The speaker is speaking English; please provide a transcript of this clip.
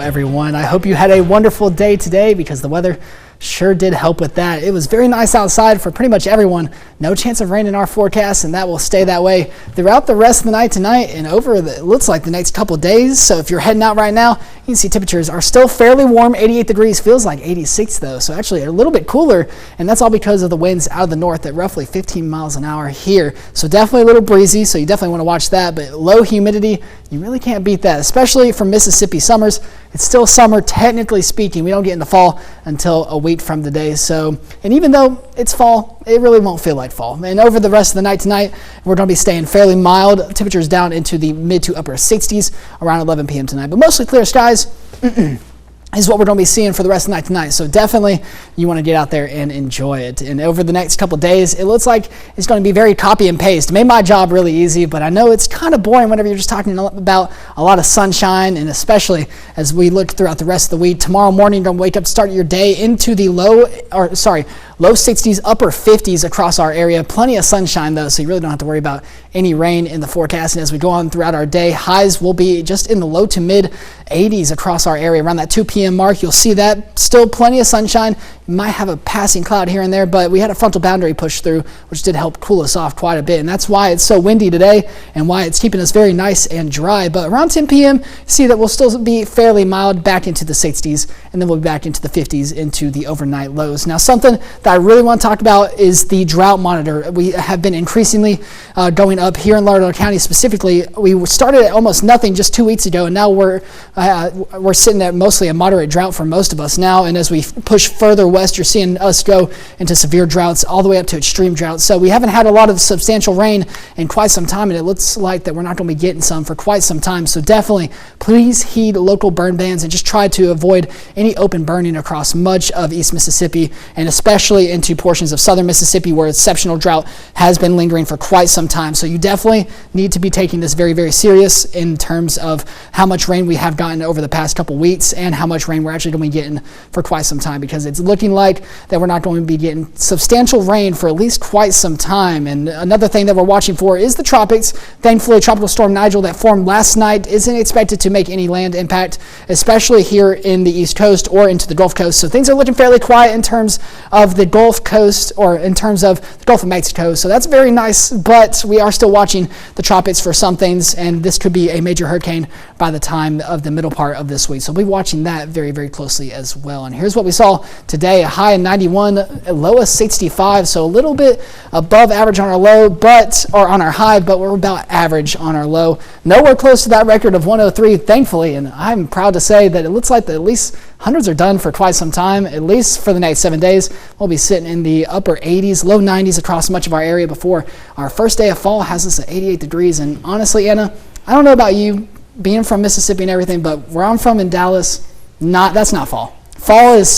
Everyone, I hope you had a wonderful day today because the weather sure did help with that. It was very nice outside for pretty much everyone. No chance of rain in our forecast, and that will stay that way throughout the rest of the night tonight and over it looks like the next couple days. So if you're heading out right now, you can see temperatures are still fairly warm. 88 degrees, feels like 86 though, so actually a little bit cooler, and that's all because of the winds out of the north at roughly 15 miles an hour here. So definitely a little breezy, so you definitely want to watch that, but low humidity, you really can't beat that, especially for Mississippi summers. It's still summer, technically speaking. We don't get into fall until a week from today. So, and even though it's fall, it really won't feel like fall. And over the rest of the night tonight, we're going to be staying fairly mild. Temperatures down into the mid to upper 60s around 11 p.m. tonight. But mostly clear skies is what we're going to be seeing for the rest of the night tonight. So definitely you want to get out there and enjoy it. And over the next couple of days, it looks like it's going to be very copy and paste. It made my job really easy, but I know it's kind of boring whenever you're just talking about a lot of sunshine, and especially as we look throughout the rest of the week. Tomorrow morning, you're going to wake up, start your day into the low 60s, upper 50s across our area. Plenty of sunshine though, so you really don't have to worry about any rain in the forecast. And as we go on throughout our day, highs will be just in the low to mid 80s across our area around that 2 p.m. mark. You'll see that still plenty of sunshine. You might have a passing cloud here and there, but we had a frontal boundary push through, which did help cool us off quite a bit. And that's why it's so windy today and why it's keeping us very nice and dry. But around 10 p.m., see that we'll still be fairly mild back into the 60s, and then we'll be back into the 50s into the overnight lows. Now, something that I really want to talk about is the drought monitor. We have been increasingly going up here in Lauderdale County specifically. We started at almost nothing just 2 weeks ago, and now we're sitting at mostly a moderate drought for most of us now. And as we push further west, you're seeing us go into severe droughts all the way up to extreme droughts. So we haven't had a lot of substantial rain in quite some time, and it looks like that we're not going to be getting some for quite some time. So definitely please heed local burn bans and just try to avoid any open burning across much of East Mississippi, and especially into portions of southern Mississippi where exceptional drought has been lingering for quite some time. So you definitely need to be taking this very, very serious in terms of how much rain we have gotten over the past couple weeks and how much rain we're actually going to be getting for quite some time, because it's looking like that we're not going to be getting substantial rain for at least quite some time. And another thing that we're watching for is the tropics. Thankfully, Tropical Storm Nigel that formed last night isn't expected to make any land impact, especially here in the East Coast or into the Gulf Coast. So things are looking fairly quiet in terms of the Gulf Coast, or in terms of the Gulf of Mexico. So that's very nice, but we are still watching the tropics for some things, and this could be a major hurricane by the time of the middle part of this week. So we'll be watching that very, very closely as well. And here's what we saw today: a high of 91, a low of 65. So a little bit above average on our low, or on our high, but we're about average on our low. Nowhere close to that record of 103, thankfully. And I'm proud to say that it looks like that at least hundreds are done for quite some time, at least for the next 7 days. We'll be sitting in the upper 80s, low 90s across much of our area before our first day of fall has us at 88 degrees. And honestly, Anna, I don't know about you, being from Mississippi and everything, but where I'm from in Dallas, that's not fall. Fall is